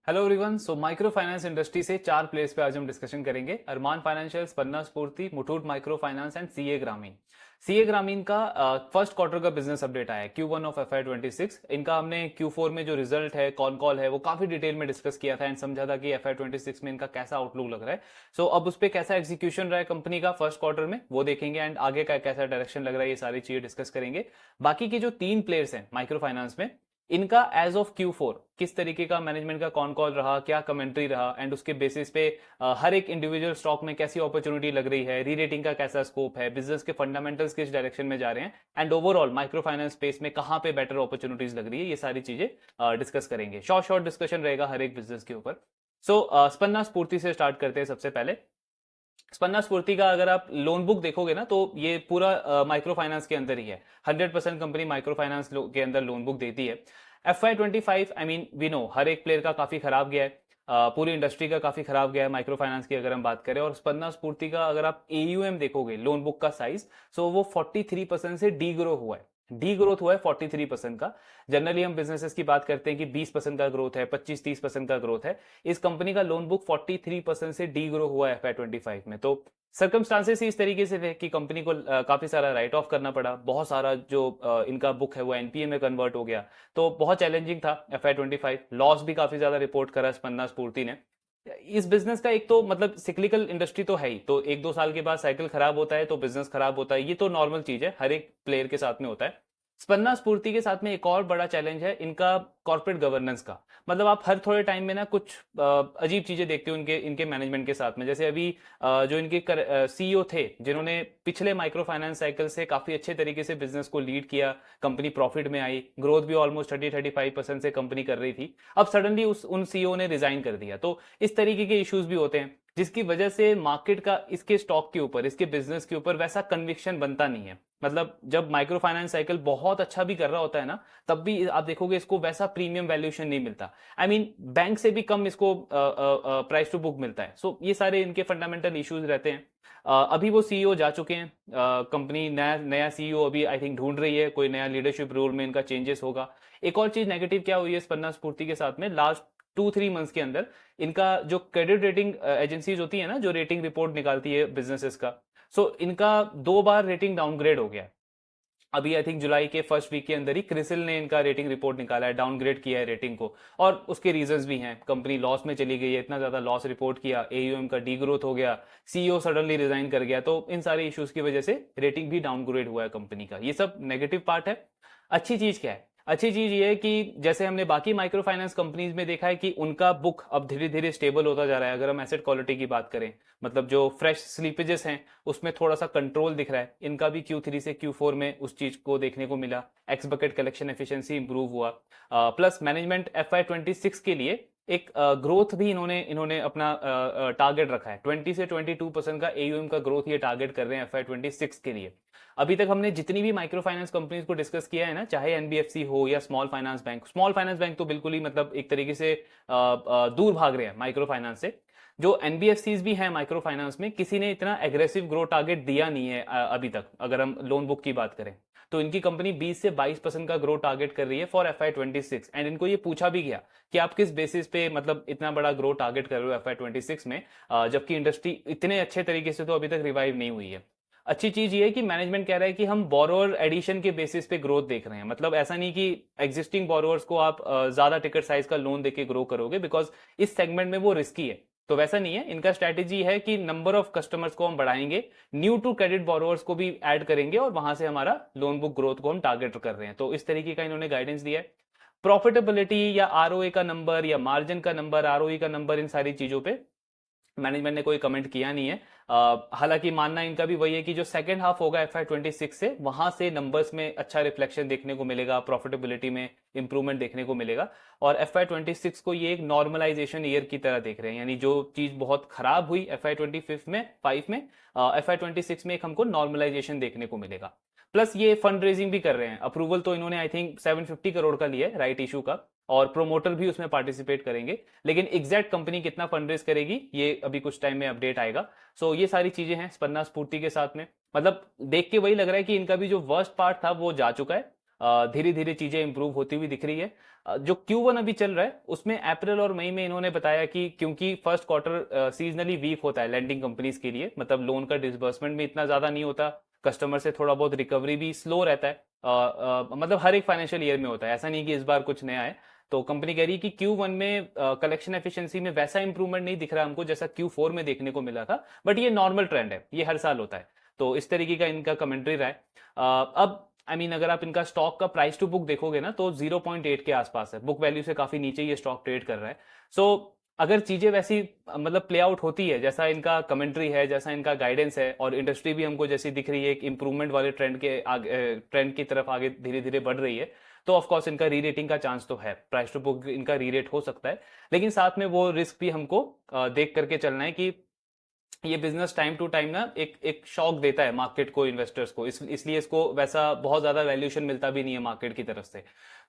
Hello everyone. Micro finance industry से चार place पे आज हम डिस्कशन करेंगे। अरमान फाइनेंशियल, स्पन्ना स्फूर्ति, Muthoot micro finance and CA ग्रामीण। सीए ग्रामीण का फर्स्ट क्वार्टर का बिजनेस अपडेट आया है Q1 ऑफ FY26। इनका हमने Q4 में जो रिजल्ट है, कॉन कॉल है, वो काफी डिटेल में डिस्कस किया था एंड समझा था कि FY26 में इनका कैसा आउटलुक लग रहा है। अब उस पर कैसा एग्जीक्यूशन रहा है कंपनी का फर्स्ट क्वार्टर में वो देखेंगे एंड आगे का कैसा डायरेक्शन लग रहा है, ये सारी चीजें डिस्कस करेंगे। बाकी की जो तीन प्लेयर्स हैं माइक्रो फाइनेंस में, इनका एज ऑफ Q4 किस तरीके का मैनेजमेंट का कॉन कॉल रहा, क्या कमेंट्री रहा एंड उसके बेसिस पे हर एक इंडिविजुअल स्टॉक में कैसी अपॉर्चुनिटी लग रही है, री रेटिंग का कैसा स्कोप है, बिजनेस के फंडामेंटल्स किस डायरेक्शन में जा रहे हैं and overall micro finance space में कहां पे बेटर अपॉर्चुनिटीज लग रही है, ये सारी चीजें डिस्कस करेंगे। शॉर्ट शॉर्ट डिस्कशन रहेगा हर एक बिजनेस के ऊपर। स्पन्ना स्फूर्ति से स्टार्ट करते हैं। सबसे पहले स्पन्ना स्फूर्ति का अगर आप लोन बुक देखोगे ना, तो ये पूरा माइक्रो फाइनेंस के अंदर ही है। 100% कंपनी माइक्रो फाइनेंस के अंदर लोन बुक देती है। FY25 I mean we know हर एक प्लेयर का काफी खराब गया है, पूरी इंडस्ट्री का काफी खराब गया है माइक्रो फाइनेंस की अगर हम बात करें। और स्पन्ना स्फूर्ति का अगर आप AUM देखोगे, लोन बुक का साइज, सो वो 43% से डी ग्रो हुआ है। डी ग्रोथ हुआ है 43% का। जनरली हम बिजनेसेस की बात करते हैं कि 20% का ग्रोथ है, 25-30% का ग्रोथ है। इस कंपनी का लोन बुक 43% से डी ग्रो हुआ है FY25 में। तो सर्कमस्टांसेस ही इस तरीके से थे कि कंपनी को काफी सारा राइट ऑफ करना पड़ा। बहुत सारा जो इनका बुक है वो NPA में कन्वर्ट हो गया। तो बहुत चैलेंजिंग था FY25। लॉस भी काफी ज्यादा रिपोर्ट करा स्पन्ना स्फूर्ति ने। इस बिजनेस का एक तो मतलब सिक्लिकल इंडस्ट्री तो है ही, तो एक दो साल के बाद साइकिल खराब होता है तो बिजनेस खराब होता है, ये तो नॉर्मल चीज है, हर एक प्लेयर के साथ में होता है। स्पन्ना स्फूर्ति के साथ में एक और बड़ा चैलेंज है इनका कॉर्पोरेट गवर्नेंस का। मतलब आप हर थोड़े टाइम में ना कुछ अजीब चीजें देखते हो इनके इनके मैनेजमेंट के साथ में। जैसे अभी जो इनके CEO थे जिन्होंने पिछले माइक्रो फाइनेंस साइकिल से काफी अच्छे तरीके से बिजनेस को लीड किया, कंपनी प्रॉफिट में आई, ग्रोथ भी ऑलमोस्ट 30-35% से कंपनी कर रही थी। अब सडनली उन CEO ने रिजाइन कर दिया। तो इस तरीके के इश्यूज भी होते हैं जिसकी वजह से मार्केट का इसके स्टॉक के ऊपर, इसके बिजनेस के ऊपर वैसा कन्विक्शन बनता नहीं है। मतलब जब माइक्रो फाइनेंस साइकिल बहुत अच्छा भी कर रहा होता है ना, तब भी आप देखोगे इसको वैसा प्रीमियम वैल्यूएशन नहीं मिलता। आई मीन बैंक से भी कम इसको प्राइस टू बुक मिलता है। ये सारे इनके फंडामेंटल इश्यूज रहते हैं। अभी वो CEO जा चुके हैं, कंपनी नया नया CEO अभी आई थिंक ढूंढ रही है, कोई नया लीडरशिप रोल में इनका चेंजेस होगा। एक और चीज नेगेटिव क्या हुई है स्पन्ना स्फूर्ति के साथ में, लास्ट 2-3 मंथ्स के अंदर इनका जो क्रेडिट रेटिंग एजेंसीज होती है ना, जो रेटिंग रिपोर्ट निकालती है बिजनेसेस का, इनका 2 बार रेटिंग डाउनग्रेड हो गया है। अभी आई थिंक जुलाई के फर्स्ट वीक के अंदर ही क्रिसिल ने इनका रेटिंग रिपोर्ट निकाला है, डाउनग्रेड किया है रेटिंग को। और उसके रीजंस भी हैं, कंपनी लॉस में चली गई है, इतना ज्यादा लॉस रिपोर्ट किया, AUM का डी ग्रोथ हो गया, CEO सडनली रिजाइन कर गया, तो इन सारे इश्यूज की वजह से रेटिंग भी डाउनग्रेड हुआ है कंपनी का। ये सब नेगेटिव पार्ट है। अच्छी चीज क्या है? अच्छी चीज ये है कि जैसे हमने बाकी माइक्रो फाइनेंस कंपनीज में देखा है कि उनका बुक अब धीरे धीरे स्टेबल होता जा रहा है। अगर हम एसेट क्वालिटी की बात करें, मतलब जो फ्रेश स्लीपेजेस हैं उसमें थोड़ा सा कंट्रोल दिख रहा है। इनका भी Q3 से Q4 में उस चीज को देखने को मिला। X bucket collection efficiency improve हुआ। प्लस मैनेजमेंट FY26 के लिए एक ग्रोथ भी इन्होंने इन्होंने अपना टारगेट रखा है। 20 से 22% का AUM का ग्रोथ ये टारगेट कर रहे हैं FY26 के लिए। अभी तक हमने जितनी भी माइक्रो फाइनेंस कंपनीज को डिस्कस किया है ना, चाहे NBFC हो या small finance bank, small finance bank तो बिल्कुल ही मतलब एक तरीके से दूर भाग रहे हैं माइक्रो फाइनेंस से। जो NBFCs भी हैं माइक्रो फाइनेंस में, किसी ने इतना एग्रेसिव ग्रोथ टारगेट दिया नहीं है अभी तक। अगर हम लोन बुक की बात करें तो इनकी कंपनी 20 से 22% का ग्रोथ टारगेट कर रही है फॉर FY26। एंड इनको ये पूछा भी गया कि आप किस बेसिस पे मतलब इतना बड़ा ग्रोथ टारगेट कर रहे हो FY26 में, जबकि इंडस्ट्री इतने अच्छे तरीके से तो अभी तक रिवाइव नहीं हुई है। अच्छी चीज ये है कि मैनेजमेंट कह रहा है कि हम बोरोअर एडिशन के बेसिस पे ग्रोथ देख रहे हैं। मतलब ऐसा नहीं कि एग्जिस्टिंग बोरोअर्स को आप ज्यादा टिकट साइज का लोन देके ग्रो करोगे, बिकॉज इस सेगमेंट में वो रिस्की है। तो वैसा नहीं है, इनका स्ट्रैटेजी है कि नंबर ऑफ कस्टमर्स को हम बढ़ाएंगे, न्यू टू क्रेडिट बोरोअर्स को भी ऐड करेंगे और वहां से हमारा लोन बुक ग्रोथ को हम टारगेट कर रहे हैं। तो इस तरीके का इन्होंने गाइडेंस दिया है। प्रॉफिटेबिलिटी या ROA का नंबर या मार्जिन का नंबर, ROE का नंबर, इन सारी चीजों पे मैनेजमेंट ने कोई कमेंट किया नहीं है। हालांकि मानना इनका भी वही है कि जो सेकंड हाफ होगा FY26 से, वहां से नंबर्स में अच्छा रिफ्लेक्शन देखने को मिलेगा, प्रॉफिटेबिलिटी में इंप्रूवमेंट देखने को मिलेगा। और FY26 को ये एक नॉर्मलाइजेशन ईयर की तरह देख रहे हैं, यानी जो चीज बहुत खराब हुई FY25 में FY26 में एक हमको नॉर्मलाइजेशन देखने को मिलेगा। प्लस ये फंड रेजिंग भी कर रहे हैं। अप्रूवल तो इन्होंने आई थिंक 750 करोड़ का लिया है राइट इशू का, और प्रोमोटर भी उसमें पार्टिसिपेट करेंगे। लेकिन एग्जैक्ट कंपनी कितना फंड रेज करेगी ये अभी कुछ टाइम में अपडेट आएगा। ये सारी चीजें हैं स्पन्ना स्फूर्ति के साथ में। मतलब देख के वही लग रहा है कि इनका भी जो वर्स्ट पार्ट था वो जा चुका है। धीरे धीरे चीजें इंप्रूव होती हुई दिख रही है। जो Q1 अभी चल रहा है उसमें अप्रैल और मई में इन्होंने बताया कि क्योंकि फर्स्ट क्वार्टर सीजनली वीक होता है लैंडिंग कंपनीज के लिए, मतलब लोन का डिसबर्समेंट भी इतना ज्यादा नहीं होता, कस्टमर से थोड़ा बहुत रिकवरी भी स्लो रहता है। मतलब हर एक फाइनेंशियल ईयर में होता है, ऐसा नहीं कि इस बार कुछ नया है। तो कंपनी कह रही है कि Q1 में कलेक्शन एफिशिएंसी में वैसा इंप्रूवमेंट नहीं दिख रहा हमको जैसा Q4 में देखने को मिला था, बट ये नॉर्मल ट्रेंड है, ये हर साल होता है। तो इस तरीके का इनका कमेंट्री रहा है। अब अगर आप इनका स्टॉक का प्राइस टू बुक देखोगे ना तो 0.8 के आसपास है, बुक वैल्यू से काफी नीचे ये स्टॉक ट्रेड कर रहा है। सो अगर चीजें वैसी मतलब प्ले आउट होती है जैसा इनका कमेंट्री है, जैसा इनका गाइडेंस है, और इंडस्ट्री भी हमको जैसी दिख रही है एक इंप्रूवमेंट वाले ट्रेंड की तरफ आगे धीरे धीरे बढ़ रही है, तो ऑफ कोर्स इनका री रेटिंग का चांस तो है, प्राइस टू बुक इनका री रेट हो सकता है। लेकिन साथ में वो रिस्क भी हमको देख करके चलना है कि ये बिजनेस टाइम टू टाइम ना एक एक शॉक देता है मार्केट को, इन्वेस्टर्स को, इसलिए इसको वैसा बहुत ज्यादा वैल्यूएशन मिलता भी नहीं है मार्केट की तरफ से।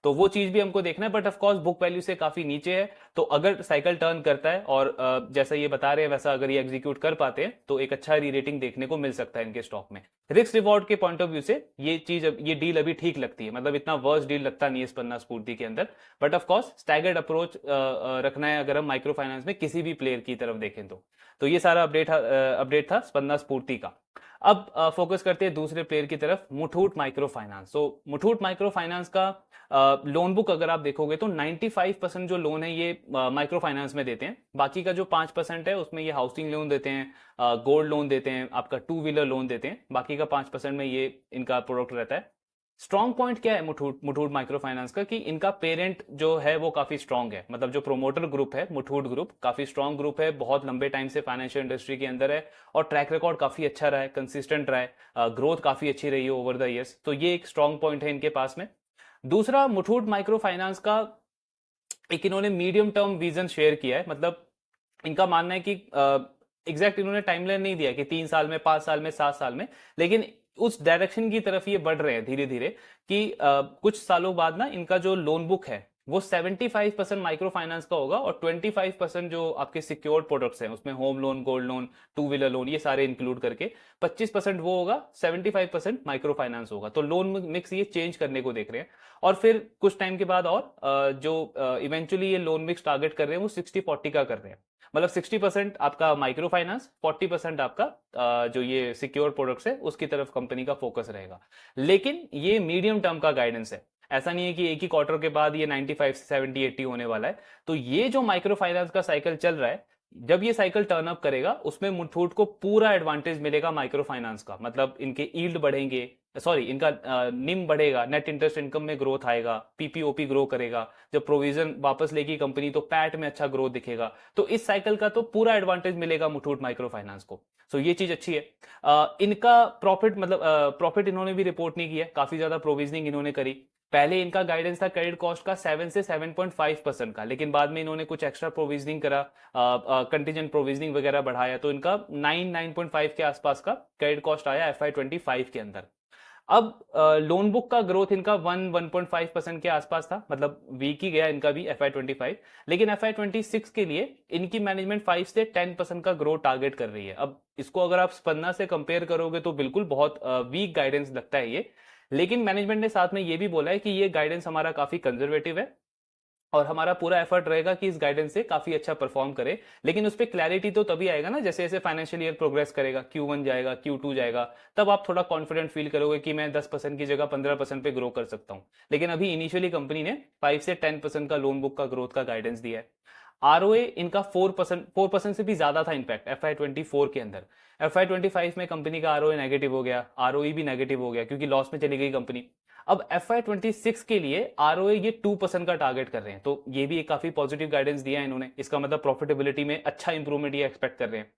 तो वो चीज भी हमको देखना है, but of course book value से काफी नीचे है। तो अगर साइकिल टर्न करता है और जैसा ये बता रहे हैं वैसा अगर ये एग्जीक्यूट कर पाते हैं तो एक अच्छा री रेटिंग देखने को मिल सकता है इनके स्टॉक में। रिस्क रिवॉर्ड के पॉइंट ऑफ व्यू से ये चीज, ये डील अभी ठीक लगती है, मतलब इतना वर्स्ट डील लगता नहीं है स्पन्ना स्फूर्ति के अंदर। But of course staggered approach रखना है अगर हम माइक्रो फाइनेंस में किसी भी प्लेयर की तरफ देखें तो ये सारा अपडेट था स्पन्ना स्फूर्ति का। अब फोकस करते हैं दूसरे प्लेयर की तरफ, मुथूट माइक्रो फाइनेंस। तो मुथूट माइक्रो फाइनेंस का लोन बुक अगर आप देखोगे तो 95% जो लोन है ये माइक्रो फाइनेंस में देते हैं। बाकी का जो 5% है उसमें ये हाउसिंग लोन देते हैं, गोल्ड लोन देते हैं, आपका टू व्हीलर लोन देते हैं। बाकी का 5% में ये इनका प्रोडक्ट रहता है। स्ट्रॉन्ग पॉइंट क्या है मुथूट माइक्रो फाइनेंस का, कि इनका पेरेंट जो है वो काफी स्ट्रांग है, मतलब जो प्रोमोटर ग्रुप है मुथूट ग्रुप काफी स्ट्रांग ग्रुप है, बहुत लंबे टाइम से फाइनेंशियल इंडस्ट्री के अंदर है और ट्रैक रिकॉर्ड काफी अच्छा रहा है, कंसिस्टेंट रहा है, ग्रोथ काफी अच्छी रही है ओवर द ईयर्स। तो ये एक स्ट्रॉन्ग पॉइंट है इनके पास में। दूसरा, मुथूट माइक्रो फाइनेंस का एक इन्होंने मीडियम टर्म विजन शेयर किया है, मतलब इनका मानना है कि एग्जैक्ट इन्होंने टाइमलाइन नहीं दिया कि 3 साल में, 5 साल में, 7 साल में, लेकिन उस डायरेक्शन की तरफ ये बढ़ रहे हैं धीरे धीरे कि कुछ सालों बाद ना इनका जो लोन बुक है वो 75% माइक्रो फाइनेंस का होगा और 25% जो आपके सिक्योर्ड प्रोडक्ट्स हैं उसमें home loan, gold loan, two wheeler loan, ये सारे इंक्लूड करके 25% वो होगा, 75% माइक्रो फाइनेंस होगा। तो लोन मिक्स ये चेंज करने को देख रहे हैं। और फिर कुछ टाइम के बाद और जो इवेंचुअली ये लोन मिक्स टारगेट कर रहे हैं वो 60-40 का कर रहे हैं, मतलब 60% आपका माइक्रो फाइनेंस, 40% आपका जो ये सिक्योर प्रोडक्ट्स है उसकी तरफ कंपनी का फोकस रहेगा। लेकिन ये मीडियम टर्म का गाइडेंस है, ऐसा नहीं है कि एक ही क्वार्टर के बाद ये 95 से 70-80 होने वाला है। तो ये जो माइक्रो फाइनेंस का साइकिल चल रहा है, जब ये साइकिल टर्न अप करेगा उसमें मुथूट को पूरा एडवांटेज मिलेगा माइक्रो फाइनेंस का, मतलब इनके यील्ड बढ़ेंगे, सॉरी इनका निम बढ़ेगा, नेट इंटरेस्ट इनकम में ग्रोथ आएगा, पीपीओपी ग्रो करेगा, जब प्रोविजन वापस लेगी कंपनी तो पैट में अच्छा ग्रोथ दिखेगा। तो इस साइकिल का तो पूरा एडवांटेज मिलेगा मुथूट माइक्रो फाइनेंस को। सो ये चीज अच्छी है। इनका प्रॉफिट, मतलब प्रॉफिट इन्होंने भी रिपोर्ट नहीं किया, काफी ज्यादा प्रोविजनिंग इन्होंने करी। पहले इनका गाइडेंस था क्रेडिट कॉस्ट का 7 से 7.5% का, लेकिन बाद में इन्होंने कुछ एक्स्ट्रा प्रोविजनिंग करा, कंटीजेंट प्रोविजनिंग वगैरह बढ़ाया, तो इनका 9.5 के आसपास का क्रेडिट कॉस्ट आया FY25 के अंदर। अब लोन बुक का ग्रोथ इनका 1.5% के आसपास था, मतलब वीक ही गया इनका भी FY25। लेकिन FY26 के लिए इनकी मैनेजमेंट 5 से 10% का ग्रोथ टारगेट कर रही है। अब इसको अगर आप स्पन्ना से कंपेयर करोगे तो बिल्कुल बहुत वीक गाइडेंस लगता है ये, लेकिन मैनेजमेंट ने साथ में ये भी बोला है कि ये गाइडेंस हमारा काफी कंजर्वेटिव है और हमारा पूरा एफर्ट रहेगा कि इस गाइडेंस से काफी अच्छा परफॉर्म करे। लेकिन उस पर क्लैरिटी तो तभी आएगा ना जैसे जैसे फाइनेंशियल ईयर प्रोग्रेस करेगा, Q1 जाएगा, Q2 जाएगा, तब आप थोड़ा कॉन्फिडेंट फील करोगे कि मैं 10% की जगह 15% पे ग्रो कर सकता हूं। लेकिन अभी इनिशियली कंपनी ने 5 से 10% का लोन बुक का ग्रोथ का गाइडेंस दिया है। आरओए इनका 4% से भी ज्यादा था इनफैक्ट FY24 के अंदर। FY25 में कंपनी का आरओए नेगेटिव हो गया, आरओई भी नेगेटिव हो गया क्योंकि लॉस में चली गई कंपनी। अब FY26 के लिए आरओए ये 2% का टारगेट कर रहे हैं, तो ये भी एक काफी पॉजिटिव गाइडेंस दिया है इन्होंने। इसका मतलब प्रॉफिटेबिलिटी में अच्छा इंप्रूवमेंट ये एक्सपेक्ट कर रहे हैं।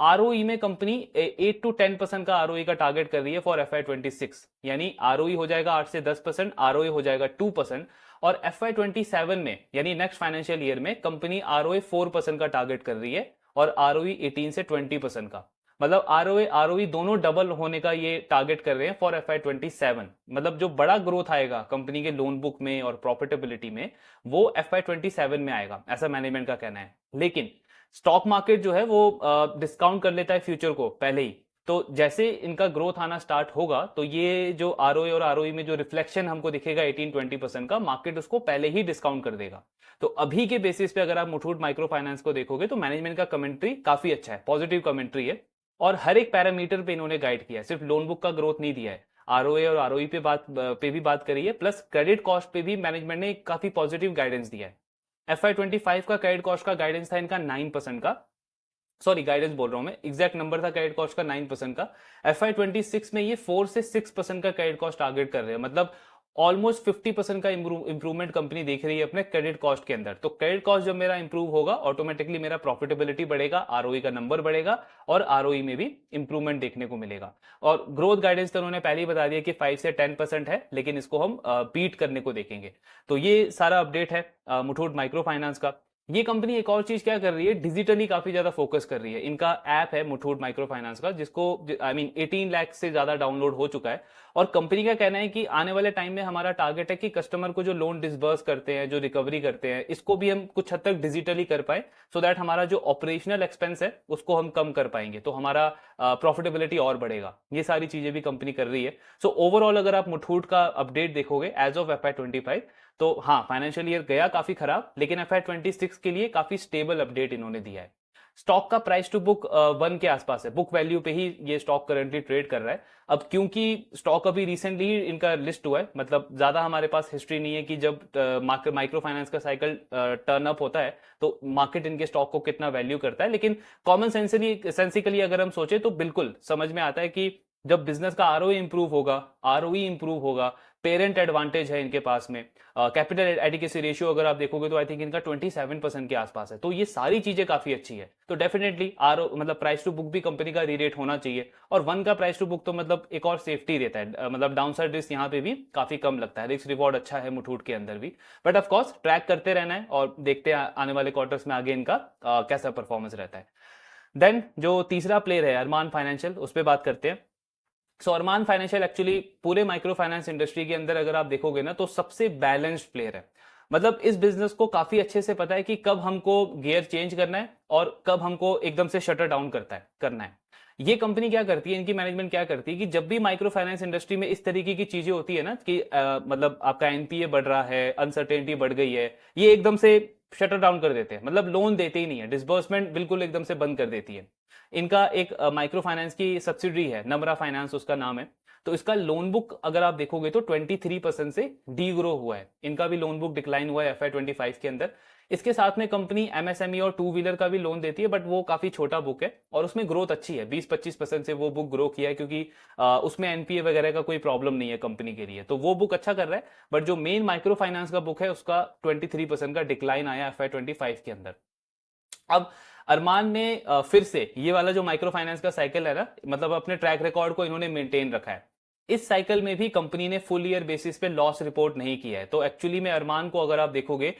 आरओई में कंपनी 8 to 10% का आरओई का टारगेट कर रही है फॉर FY26, यानी आरओई हो जाएगा 8 से 10%, आरओई हो जाएगा 2%। और FY27 में यानी नेक्स्ट फाइनेंशियल ईयर में कंपनी आरओए 4% का टारगेट कर रही है और आरओई 18 से 20% का, मतलब आरओई दोनों डबल होने का ये टारगेट कर रहे हैं फॉर FY27। मतलब जो बड़ा ग्रोथ आएगा कंपनी के लोन बुक में और प्रॉफिटेबिलिटी में वो FY27 में आएगा, ऐसा मैनेजमेंट का कहना है। लेकिन स्टॉक मार्केट जो है वो डिस्काउंट कर लेता है फ्यूचर को पहले ही, तो जैसे इनका ग्रोथ आना स्टार्ट होगा तो ये जो आरओए और आरओई में जो रिफ्लेक्शन हमको दिखेगा 18-20% का, मार्केट उसको पहले ही डिस्काउंट कर देगा। तो अभी के बेसिस पे अगर आप मुथूट माइक्रो फाइनेंस को देखोगे तो मैनेजमेंट का कमेंट्री काफी अच्छा है, पॉजिटिव कमेंट्री है, और हर एक पैरामीटर पे इन्होंने गाइड किया है, सिर्फ लोन बुक का ग्रोथ नहीं दिया है, आरओए और आरओई पे भी बात करी है, प्लस क्रेडिट कॉस्ट पे भी मैनेजमेंट ने काफी पॉजिटिव गाइडेंस दिया है। FY25 का क्रेडिट कॉस्ट का गाइडेंस था इनका 9% का, सॉरी गाइडेंस बोल रहा हूं मैं, एग्जैक्ट नंबर था क्रेडिट कॉस्ट का 9% का। FY26 में ये 4 से 6% का क्रेडिट कॉस्ट टारगेट कर रहे हैं, मतलब ऑलमोस्ट 50% का इंप्रूवमेंट कंपनी देख रही है अपने क्रेडिट कॉस्ट के अंदर। तो क्रेडिट कॉस्ट जब मेरा इंप्रूव होगा, ऑटोमेटिकली मेरा प्रॉफिटेबिलिटी बढ़ेगा, आरओई का नंबर बढ़ेगा और आरओई में भी इंप्रूवमेंट देखने को मिलेगा। और ग्रोथ गाइडेंस तो उन्होंने पहले ही बता दिया कि 5 से 10% है, लेकिन इसको हम बीट करने को देखेंगे। तो ये सारा अपडेट है मुथूट माइक्रो फाइनेंस का। ये कंपनी एक और चीज क्या कर रही है, डिजिटली काफी ज्यादा फोकस कर रही है। इनका ऐप है मुथूट माइक्रो फाइनेंस का, जिसको 18 लाख से ज्यादा डाउनलोड हो चुका है। और कंपनी का कहना है कि आने वाले टाइम में हमारा टारगेट है कि कस्टमर को जो लोन डिसबर्स करते हैं, जो रिकवरी करते हैं, इसको भी हम कुछ हद तक डिजिटली कर पाए, सो दैट हमारा जो ऑपरेशनल एक्सपेंस है उसको हम कम कर पाएंगे, तो हमारा प्रॉफिटेबिलिटी और बढ़ेगा। ये सारी चीजें भी कंपनी कर रही है। सो ओवरऑल अगर आप मुथूट का अपडेट देखोगे एज ऑफ FY25, तो हाँ, फाइनेंशियल ईयर गया काफी खराब, लेकिन FY26 के लिए काफी स्टेबल अपडेट इन्होंने दिया है। स्टॉक का प्राइस टू बुक 1 के आसपास है, बुक वैल्यू पे ही ये स्टॉक करंटली ट्रेड कर रहा है। अब क्योंकि स्टॉक अभी रिसेंटली ही इनका लिस्ट हुआ है, मतलब ज्यादा हमारे पास हिस्ट्री नहीं है कि जब माइक्रो फाइनेंस का साइकिल टर्न अप होता है तो मार्केट इनके स्टॉक को कितना वैल्यू करता है, लेकिन कॉमन सेंसिकली अगर हम सोचे तो बिल्कुल समझ में आता है कि जब बिजनेस का आरओई इंप्रूव होगा, आरओई इंप्रूव होगा, पेरेंट एडवांटेज है इनके पास में, कैपिटल एडिक्वेसी रेशियो अगर आप देखोगे तो आई थिंक इनका 27% के आसपास है, तो ये सारी चीजें काफी अच्छी है। तो डेफिनेटली आरओ मतलब प्राइस टू बुक भी कंपनी का रीरेट होना चाहिए, और 1 का प्राइस टू बुक तो मतलब एक और सेफ्टी देता है, मतलब डाउनसाइड रिस्क यहाँ पे भी काफी कम लगता है, रिस्क रिवॉर्ड अच्छा है मुथूट के अंदर भी। बट ऑफकोर्स ट्रैक करते रहना है और देखते हैं आने वाले क्वार्टर्स में आगे इनका कैसा परफॉर्मेंस रहता है। देन जो तीसरा प्लेयर है अरमान फाइनेंशियल, उस पर बात करते हैं। सो अरमान फाइनेंशियल एक्चुअली पूरे माइक्रो फाइनेंस इंडस्ट्री के अंदर अगर आप देखोगे ना तो सबसे बैलेंस्ड प्लेयर है। मतलब इस बिजनेस को काफी अच्छे से पता है कि कब हमको गियर चेंज करना है और कब हमको एकदम से शटर डाउन करना है। ये कंपनी क्या करती है, इनकी मैनेजमेंट क्या करती है कि जब भी माइक्रो फाइनेंस इंडस्ट्री में इस तरीके की चीजें होती है ना कि मतलब आपका एनपीए बढ़ रहा है, अनसर्टेनिटी बढ़ गई है, ये एकदम से शटर डाउन कर देते हैं, मतलब लोन देते ही नहीं है, डिसबर्समेंट बिल्कुल एकदम से बंद कर देती है। इनका एक माइक्रो फाइनेंस की सब्सिडरी है, नमरा फाइनेंस उसका नाम है। तो इसका लोन बुक अगर आप देखोगे तो 23% से डी ग्रो हुआ है, इनका भी लोन बुक डिक्लाइन हुआ है FY25 के अंदर। इसके साथ में कंपनी एमएसएमई और 2 व्हीलर का भी लोन देती है, बट वो काफी छोटा बुक है और उसमें ग्रोथ अच्छी है, 20-25% से वो बुक ग्रो किया है, क्योंकि उसमें एनपीए वगैरह का कोई प्रॉब्लम नहीं है कंपनी के लिए, तो वो बुक अच्छा कर रहा है। बट जो मेन माइक्रो फाइनेंस का बुक है उसका 23% का डिक्लाइन आया FY25 के अंदर। अब अरमान ने फिर से ये वाला जो माइक्रो फाइनेंस का साइकिल है ना, मतलब अपने ट्रैक रिकॉर्ड को इन्होंने मेंटेन रखा है। इस साइकिल में भी कंपनी ने फुल ईयर बेसिस पे लॉस रिपोर्ट नहीं किया है। तो एक्चुअली में अरमान को अगर आप देखोगे,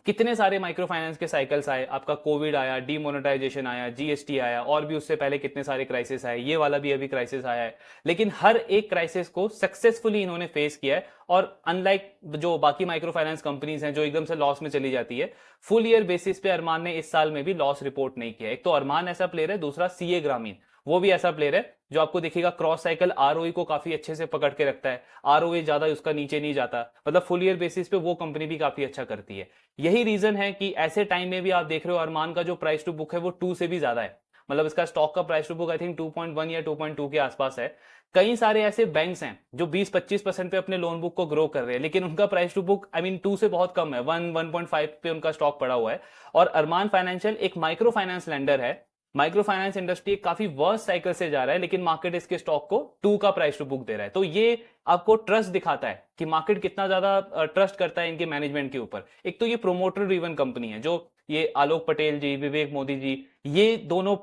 कितने सारे माइक्रो फाइनेंस के साइकिल्स आए, आपका कोविड आया, डीमोनेटाइजेशन आया, जीएसटी आया, और भी उससे पहले कितने सारे क्राइसिस आए, ये वाला भी अभी क्राइसिस आया है, लेकिन हर एक क्राइसिस को सक्सेसफुली इन्होंने फेस किया है। और अनलाइक जो बाकी माइक्रो फाइनेंस कंपनीज हैं जो एकदम से लॉस में चली जाती है, फुल ईयर बेसिस पे अरमान ने इस साल में भी लॉस रिपोर्ट नहीं किया। एक तो अरमान ऐसा प्लेयर है, दूसरा सीए ग्रामीण वो भी ऐसा प्लेयर है जो आपको दिखेगा क्रॉस साइकिल आरओई को काफी अच्छे से पकड़ के रखता है, आरओई ज्यादा उसका नीचे नहीं जाता, मतलब फुल ईयर बेसिस पे वो कंपनी भी काफी अच्छा करती है। यही रीजन है कि ऐसे टाइम में भी आप देख रहे हो अरमान का जो प्राइस टू बुक है वो 2 से भी ज्यादा है, मतलब इसका स्टॉक का price to book I think 2.1 या 2.2 के आसपास है। कई सारे ऐसे बैंक्स हैं जो 20-25% पे अपने लोन बुक को ग्रो कर रहे हैं, लेकिन उनका प्राइस टू बुक 2 से बहुत कम है, 1-1.5 पे उनका स्टॉक पड़ा हुआ है। और अरमान फाइनेंशियल एक माइक्रो फाइनेंस लेंडर है, माइक्रो फाइनेंस इंडस्ट्री काफी वर्स्ट साइकिल से जा रहा है, लेकिन मार्केट इसके स्टॉक को 2 का प्राइस टू बुक दे रहा है। तो ये आपको ट्रस्ट दिखाता है कि मार्केट कितना ज्यादा ट्रस्ट करता है इनके मैनेजमेंट के ऊपर। एक तो ये प्रोमोटर ड्रिवन कंपनी है, जो ये आलोक पटेल जी, विवेक मोदी जी, ये दोनों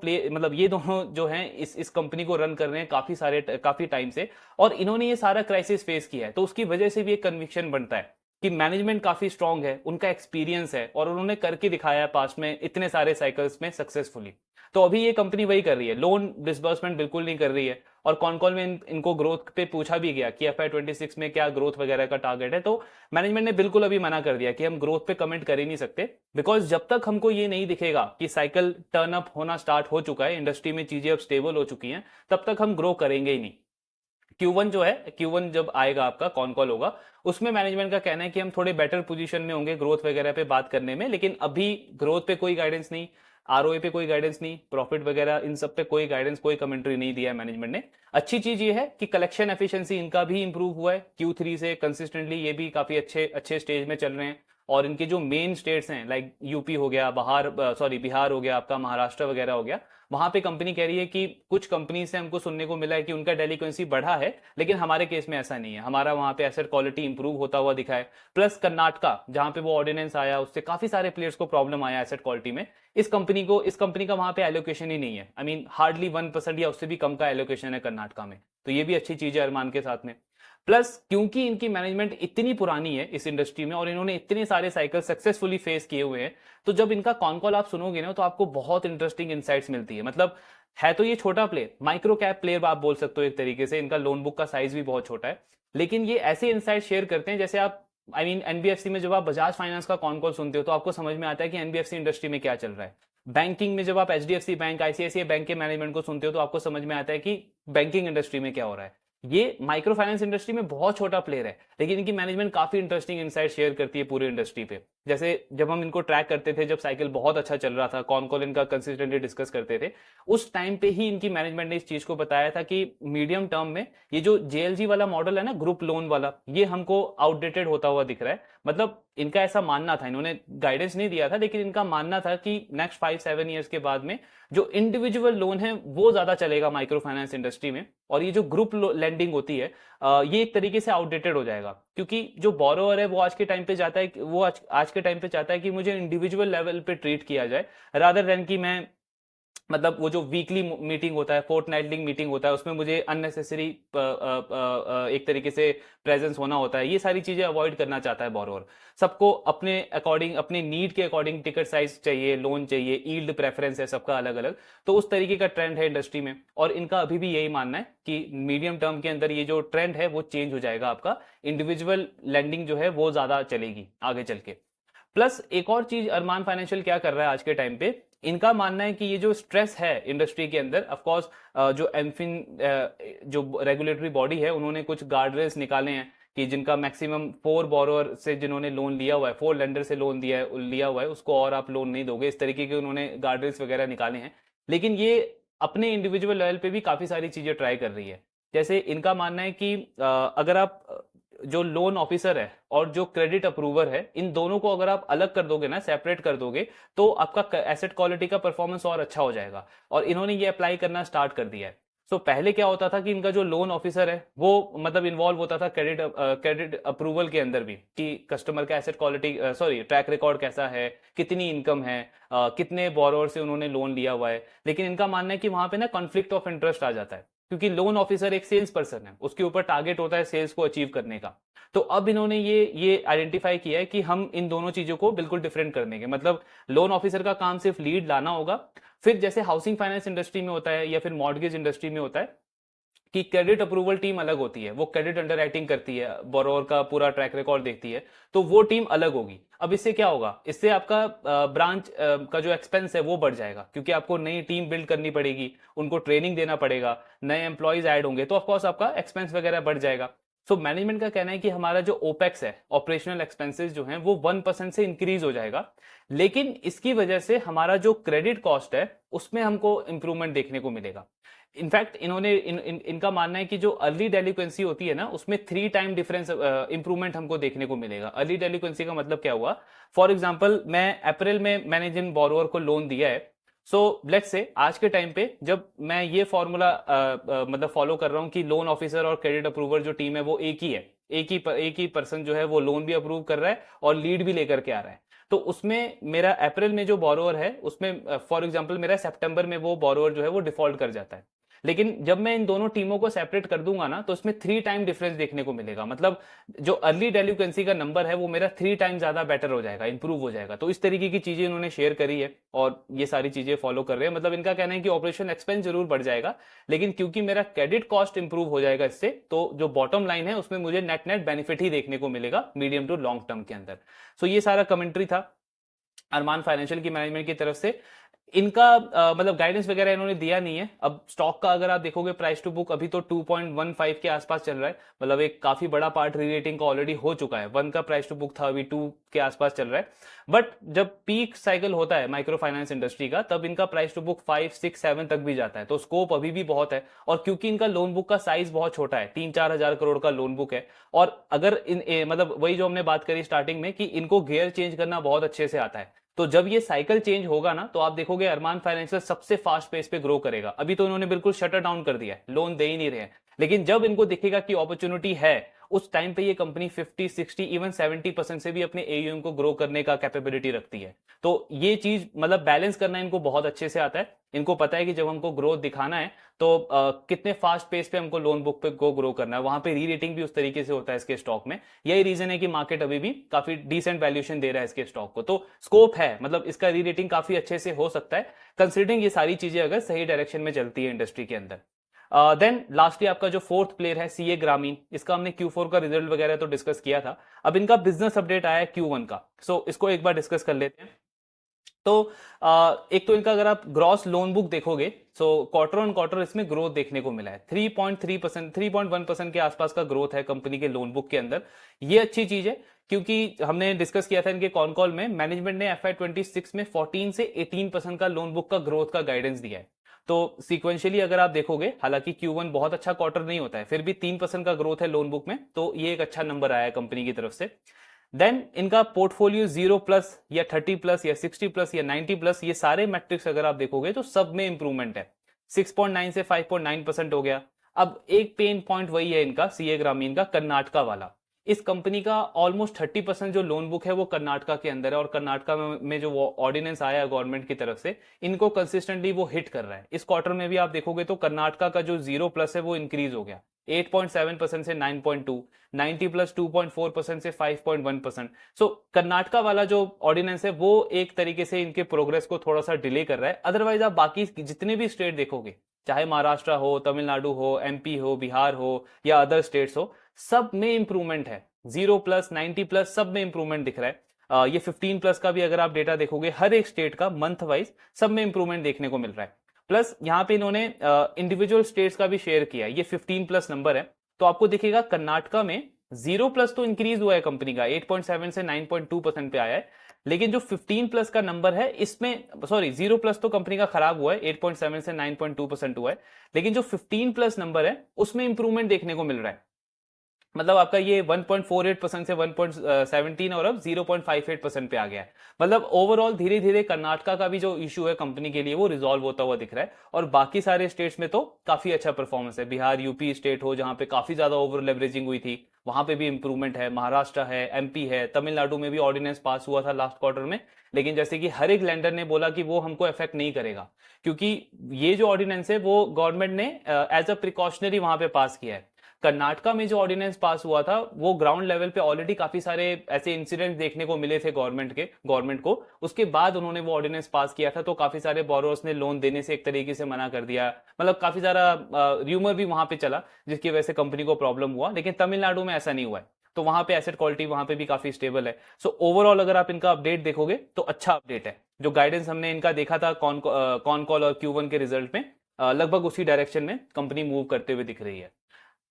जो हैं इस कंपनी को रन कर रहे हैं काफी टाइम से, और इन्होंने ये सारा क्राइसिस फेस किया है, तो उसकी वजह से भी एक कन्विक्शन बनता है कि मैनेजमेंट काफी स्ट्रांग है, उनका एक्सपीरियंस है और उन्होंने करके दिखाया है पास्ट में इतने सारे साइकिल्स में सक्सेसफुली। तो अभी ये कंपनी वही कर रही है, लोन डिसबर्समेंट बिल्कुल नहीं कर रही है, और कॉन कॉल में इनको ग्रोथ पे पूछा भी गया कि FY26 में क्या ग्रोथ वगैरह का टारगेट है, तो मैनेजमेंट ने बिल्कुल अभी मना कर दिया कि हम ग्रोथ पे कमेंट कर ही नहीं सकते, बिकॉज जब तक हमको ये नहीं दिखेगा कि साइकिल टर्न अप होना स्टार्ट हो चुका है, इंडस्ट्री में चीजें अब स्टेबल हो चुकी हैं, तब तक हम ग्रो करेंगे ही नहीं। Q1 जो है, Q1 जब आएगा आपका कॉन कॉल होगा, उसमें मैनेजमेंट का कहना है कि हम थोड़े बेटर पोजीशन में होंगे ग्रोथ वगैरह पे बात करने में, लेकिन अभी ग्रोथ पे कोई गाइडेंस नहीं, ROE पे कोई गाइडेंस नहीं, प्रॉफिट वगैरह इन सब पे कोई गाइडेंस, कोई कमेंट्री नहीं दिया है मैनेजमेंट ने। अच्छी चीज ये है कि कलेक्शन एफिशिएंसी इनका भी इंप्रूव हुआ है Q3 से कंसिस्टेंटली, ये भी काफी अच्छे अच्छे स्टेज में चल रहे हैं। और इनके जो मेन स्टेट्स हैं लाइक यूपी हो गया, बिहार हो गया, आपका महाराष्ट्र वगैरह हो गया, वहां पे कंपनी कह रही है कि कुछ कंपनी से हमको सुनने को मिला है कि उनका डेलिक्वेंसी बढ़ा है, लेकिन हमारे केस में ऐसा नहीं है, हमारा वहां पे एसेट क्वालिटी इंप्रूव होता हुआ दिखा है। प्लस कर्नाटका जहां पे वो ऑर्डिनेंस आया, उससे काफी सारे प्लेयर्स को प्रॉब्लम आया एसेट क्वालिटी में, इस कंपनी का वहां पे एलोकेशन ही नहीं है। आई मीन हार्डली 1% या उससे भी कम का एलोकेशन है कर्नाटका में, तो ये भी अच्छी चीज है अरमान के साथ में। प्लस क्योंकि इनकी मैनेजमेंट इतनी पुरानी है इस इंडस्ट्री में और इन्होंने इतने सारे साइकिल सक्सेसफुली फेस किए हुए हैं, तो जब इनका कॉन कॉल आप सुनोगे ना, तो आपको बहुत इंटरेस्टिंग इनसाइट्स मिलती है। मतलब है तो ये छोटा प्लेयर, माइक्रो कैप प्लेयर आप बोल सकते हो एक तरीके से, इनका लोन बुक का साइज भी बहुत छोटा है, लेकिन ये ऐसे इनसाइट शेयर करते हैं जैसे आप एनबीएफसी में जब आप बजाज फाइनेंस का कॉन कॉल सुनते हो तो आपको समझ में आता है कि एनबीएफसी इंडस्ट्री में क्या चल रहा है। बैंकिंग में जब आप एचडीएफसी बैंक, आईसीआईसीआई बैंक के मैनेजमेंट को सुनते हो तो आपको समझ में आता है कि बैंकिंग इंडस्ट्री में क्या हो रहा है। ये माइक्रो फाइनेंस इंडस्ट्री में बहुत छोटा प्लेयर है, लेकिन इनकी मैनेजमेंट काफी इंटरेस्टिंग इनसाइट शेयर करती है पूरे इंडस्ट्री पे। जैसे जब हम इनको ट्रैक करते थे, जब साइकिल बहुत अच्छा चल रहा था, कॉन कॉल इनका कंसिस्टेंटली डिस्कस करते थे, उस टाइम पे ही इनकी मैनेजमेंट ने इस चीज को बताया था कि मीडियम टर्म में ये जो जेएलजी वाला मॉडल है ना, ग्रुप लोन वाला, ये हमको आउटडेटेड होता हुआ दिख रहा है। मतलब इनका ऐसा मानना था, इन्होंने गाइडेंस नहीं दिया था, लेकिन इनका मानना था कि नेक्स्ट 5-7 ईयर्स के बाद में जो इंडिविजुअल लोन है वो ज्यादा चलेगा माइक्रो फाइनेंस इंडस्ट्री में, और ये जो ग्रुप लेंडिंग होती है ये एक तरीके से आउटडेटेड हो जाएगा। क्योंकि जो बोरोअर है वो आज के टाइम पे जाता है, वो आज के टाइम पे चाहता है कि मुझे इंडिविजुअल लेवल पे ट्रीट किया जाए, रादर देन कि मैं, मतलब वो जो वीकली मीटिंग होता है, फोर्टनाइटली मीटिंग होता है, उसमें मुझे अननेसेसरी एक तरीके से प्रेजेंस होना होता है, ये सारी चीजें अवॉइड करना चाहता है बोरोअर। सबको अपने अकॉर्डिंग, अपने नीड के अकॉर्डिंग टिकट साइज चाहिए, लोन चाहिए, ईल्ड प्रेफरेंस है सबका अलग अलग, तो उस तरीके का ट्रेंड है इंडस्ट्री में। और इनका अभी भी यही मानना है कि मीडियम टर्म के अंदर ये जो ट्रेंड है वो चेंज हो जाएगा, आपका इंडिविजुअल लैंडिंग जो है वो ज्यादा चलेगी आगे चल के। प्लस एक और चीज अरमान फाइनेंशियल क्या कर रहा है आज के टाइम पे, इनका मानना है कि ये जो स्ट्रेस है इंडस्ट्री के अंदर, ऑफ कोर्स जो एमफिन जो रेगुलेटरी बॉडी है, उन्होंने कुछ गार्ड रेल्स निकाले हैं कि जिनका मैक्सिमम 4 बोरोअर से जिन्होंने लोन लिया हुआ है, 4 लेंडर से लोन लिया हुआ है, उसको और आप लोन नहीं दोगे, इस तरीके के उन्होंने गार्ड रेल्स वगैरह निकाले हैं। लेकिन ये अपने इंडिविजुअल लेवल पे भी काफी सारी चीजें ट्राई कर रही है। जैसे इनका मानना है कि अगर आप जो लोन ऑफिसर है और जो क्रेडिट अप्रूवर है, इन दोनों को अगर आप अलग कर दोगे ना, सेपरेट कर दोगे, तो आपका एसेट क्वालिटी का परफॉर्मेंस और अच्छा हो जाएगा। और इन्होंने ये अप्लाई करना स्टार्ट कर दिया है। सो पहले क्या होता था कि इनका जो लोन ऑफिसर है वो मतलब इन्वॉल्व होता था क्रेडिट अप्रूवल के अंदर भी, कि कस्टमर का एसेट क्वालिटी ट्रैक रिकॉर्ड कैसा है, कितनी इनकम है, कितने बोरोवर से उन्होंने लोन लिया हुआ है। लेकिन इनका मानना है कि वहां पे ना कॉन्फ्लिक्ट ऑफ इंटरेस्ट आ जाता है, क्योंकि लोन ऑफिसर एक सेल्स पर्सन है, उसके ऊपर टारगेट होता है सेल्स को अचीव करने का। तो अब इन्होंने ये आइडेंटिफाई किया है कि हम इन दोनों चीजों को बिल्कुल डिफरेंट कर देंगे। मतलब लोन ऑफिसर का काम सिर्फ लीड लाना होगा, फिर जैसे हाउसिंग फाइनेंस इंडस्ट्री में होता है या फिर मॉर्गेज इंडस्ट्री में होता है कि क्रेडिट अप्रूवल टीम अलग होती है, वो क्रेडिट अंडरराइटिंग करती है, बोरोवर का पूरा ट्रैक रिकॉर्ड देखती है, तो वो टीम अलग होगी। अब इससे क्या होगा, इससे आपका ब्रांच का जो एक्सपेंस है वो बढ़ जाएगा, क्योंकि आपको नई टीम बिल्ड करनी पड़ेगी, उनको ट्रेनिंग देना पड़ेगा, नए एम्प्लॉयज ऐड होंगे, तो ऑफकोर्स आपका एक्सपेंस वगैरह बढ़ जाएगा। सो मैनेजमेंट का कहना है कि हमारा जो ओपेक्स है, ऑपरेशनल एक्सपेंसेस जो हैं, वो 1% से इंक्रीज हो जाएगा, लेकिन इसकी वजह से हमारा जो क्रेडिट कॉस्ट है उसमें हमको इंप्रूवमेंट देखने को मिलेगा। इनफैक्ट इन्होंने इनका मानना है कि जो अर्ली डेलिक्वेंसी होती है ना, उसमें 3 टाइम डिफरेंस इंप्रूवमेंट हमको देखने को मिलेगा। अर्ली डेलिक्वेंसी का मतलब क्या हुआ, फॉर एग्जांपल मैं अप्रैल में मैंने जिन बोरोवर को लोन दिया है, सो लेट्स से आज के टाइम पे जब मैं ये फॉर्मूला मतलब फॉलो कर रहा हूं कि लोन ऑफिसर और क्रेडिट अप्रूवर जो टीम है वो एक ही है, एक ही पर्सन जो है वो लोन भी अप्रूव कर रहा है और लीड भी लेकर के आ रहा है, तो उसमें मेरा अप्रैल में जो बोरोवर है उसमें फॉर एग्जांपल मेरा सितंबर में वो बोरोवर जो है वो डिफॉल्ट कर जाता है। लेकिन जब मैं इन दोनों टीमों को सेपरेट कर दूंगा ना, तो इसमें 3 टाइम डिफरेंस देखने को मिलेगा। मतलब जो अर्ली डेल्यूकेंसी का नंबर है वो मेरा 3 टाइम ज्यादा बेटर हो जाएगा, इंप्रूव हो जाएगा। तो इस तरीके की चीजें इन्होंने शेयर करी है और ये सारी चीजें फॉलो कर रहे हैं। मतलब इनका कहना है कि ऑपरेशन एक्सपेंस जरूर बढ़ जाएगा, लेकिन क्योंकि मेरा क्रेडिट कॉस्ट इंप्रूव हो जाएगा इससे, तो जो बॉटम लाइन है उसमें मुझे नेट नेट बेनिफिट ही देखने को मिलेगा मीडियम टू लॉन्ग टर्म के अंदर। सो ये सारा कमेंट्री था अरमान फाइनेंशियल की मैनेजमेंट की तरफ से। इनका मतलब गाइडेंस वगैरह इन्होंने दिया नहीं है। अब स्टॉक का अगर आप देखोगे प्राइस टू बुक अभी तो 2.15 के आसपास चल रहा है। मतलब एक काफी बड़ा पार्ट री रेटिंग का ऑलरेडी हो चुका है। 1 का प्राइस टू बुक था, अभी 2 के आसपास चल रहा है। बट जब पीक साइकिल होता है माइक्रो फाइनेंस इंडस्ट्री का, तब इनका प्राइस टू बुक 5, 6, 7 तक भी जाता है। तो स्कोप अभी भी बहुत है। और क्योंकि इनका लोन बुक का साइज बहुत छोटा है, 3-4 हजार करोड़ का लोन बुक है, और अगर मतलब वही जो हमने बात करी स्टार्टिंग में कि इनको गियर चेंज करना बहुत अच्छे से आता है, तो जब ये साइकिल चेंज होगा ना, तो आप देखोगे अरमान फाइनेंशियल सबसे फास्ट पेस पे ग्रो करेगा। अभी तो इन्होंने बिल्कुल शटर डाउन कर दिया है, लोन दे ही नहीं रहे हैं। लेकिन जब इनको दिखेगा कि अपॉर्चुनिटी है, उस टाइम पे ये कंपनी 50, 60, इवन 70% से भी अपने एयूएम को ग्रो करने का कैपेबिलिटी रखती है। तो ये चीज मतलब बैलेंस करना इनको बहुत अच्छे से आता है। इनको पता है कि जब हमको ग्रोथ दिखाना है तो कितने फास्ट पेस पे हमको लोन बुक पे को ग्रो करना है। वहां पे री रेटिंग भी उस तरीके से होता है इसके स्टॉक में। यही रीजन है कि मार्केट अभी भी काफी डिसेंट वैल्यूएशन दे रहा है इसके स्टॉक को। तो स्कोप है, मतलब इसका री रेटिंग काफी अच्छे से हो सकता है, कंसिडरिंग ये सारी चीजें अगर सही डायरेक्शन में चलती है इंडस्ट्री के अंदर। देन लास्टली आपका जो फोर्थ प्लेयर है सीए ग्रामीण, इसका हमने Q4 का रिजल्ट वगैरह तो डिस्कस किया था। अब इनका बिजनेस अपडेट आया है Q1 का, सो इसको एक बार डिस्कस कर लेते हैं। तो एक तो इनका अगर आप ग्रॉस लोन बुक देखोगे, सो क्वार्टर ऑन क्वार्टर इसमें ग्रोथ देखने को मिला है। 3.3%, 3.1% के आसपास का ग्रोथ है कंपनी के लोन बुक के अंदर। ये अच्छी चीज है, क्योंकि हमने डिस्कस किया था इनके कॉन कॉल में, मैनेजमेंट ने FY26 में 14 से 18% का लोन बुक का ग्रोथ का गाइडेंस दिया है। तो सीक्वेंशियली अगर आप देखोगे, हालांकि Q1 बहुत अच्छा क्वार्टर नहीं होता है, फिर भी 3% का ग्रोथ है लोन बुक में, तो ये एक अच्छा नंबर आया है कंपनी की तरफ से। देन इनका पोर्टफोलियो 0+ या 30+ या 60+ या 90+, ये सारे मैट्रिक्स अगर आप देखोगे तो सब में इंप्रूवमेंट है। 6.9 से 5.9% हो गया। अब एक पेन पॉइंट वही है इनका सीए ग्रामीण का, कर्नाटका वाला। इस कंपनी का ऑलमोस्ट 30% जो लोन बुक है वो कर्नाटका के अंदर है, और कर्नाटका में जो ऑर्डिनेंस आया है गवर्नमेंट की तरफ से, इनको कंसिस्टेंटली वो हिट कर रहा है। इस क्वार्टर में भी आप देखोगे तो कर्नाटका का जो 0+ है वो इंक्रीज हो गया 8.7% से 9.2, 90+ 2.4% से 5.1%। सो कर्नाटका वाला जो ऑर्डिनेंस है वो एक तरीके से इनके प्रोग्रेस को थोड़ा सा डिले कर रहा है। अदरवाइज आप बाकी जितने भी स्टेट देखोगे, चाहे महाराष्ट्र हो, तमिलनाडु हो, MP हो, बिहार हो या अदर स्टेट्स हो, सब में इंप्रूवमेंट है। 0+, 90+, सब में इंप्रूवमेंट दिख रहा है। ये 15+ का भी अगर आप डेटा देखोगे, हर एक स्टेट का मंथ वाइज सब में इंप्रूवमेंट देखने को मिल रहा है। प्लस यहाँ पे इन्होंने इंडिविजुअल स्टेट्स का भी शेयर किया है, ये 15+ नंबर है। तो आपको दिखेगा कर्नाटका में 0+ तो इंक्रीज हुआ है कंपनी का, 8.7 से 9.2% पे आया है। लेकिन जो 15+ का नंबर है इसमें, सॉरी 0+ तो कंपनी का खराब हुआ है, 8.7 से 9.2% हुआ है। लेकिन जो 15+ नंबर है उसमें इंप्रूवमेंट देखने को मिल रहा है। मतलब आपका ये 1.48% से 1.17 और अब 0.58% पे आ गया है। मतलब ओवरऑल धीरे धीरे कर्नाटका का भी जो इशू है कंपनी के लिए वो रिजॉल्व होता हुआ दिख रहा है। और बाकी सारे स्टेट्स में तो काफी अच्छा परफॉर्मेंस है। बिहार, यूपी स्टेट हो जहां पे काफी ज्यादा ओवर लेवरेजिंग हुई थी, वहां पे भी इंप्रूवमेंट है। महाराष्ट्र है, MP है, तमिलनाडु में भी ऑर्डिनेंस पास हुआ था लास्ट क्वार्टर में, लेकिन जैसे कि हर एक लैंडर ने बोला कि वो हमको इफेक्ट नहीं करेगा, क्योंकि ये जो ऑर्डिनेंस है वो गवर्नमेंट ने एज अ प्रिकॉशनरी वहां पे पास किया है। कर्नाटका में जो ऑर्डिनेंस पास हुआ था वो ग्राउंड लेवल पे ऑलरेडी काफी सारे ऐसे इंसिडेंट देखने को मिले थे गवर्नमेंट को, उसके बाद उन्होंने वो ऑर्डिनेंस पास किया था। तो काफी सारे बोरोवर्स ने लोन देने से एक तरीके से मना कर दिया। मतलब काफी सारा र्यूमर भी वहां पे चला, जिसकी वजह से कंपनी को प्रॉब्लम हुआ। लेकिन तमिलनाडु में ऐसा नहीं हुआ है, तो वहां पे एसेट क्वालिटी वहां पे भी काफी स्टेबल है। सो ओवरऑल अगर आप इनका अपडेट देखोगे तो अच्छा अपडेट है। जो गाइडेंस हमने इनका देखा था कॉन कॉल और Q1 के रिजल्ट में, लगभग उसी डायरेक्शन में कंपनी मूव करते हुए दिख रही है।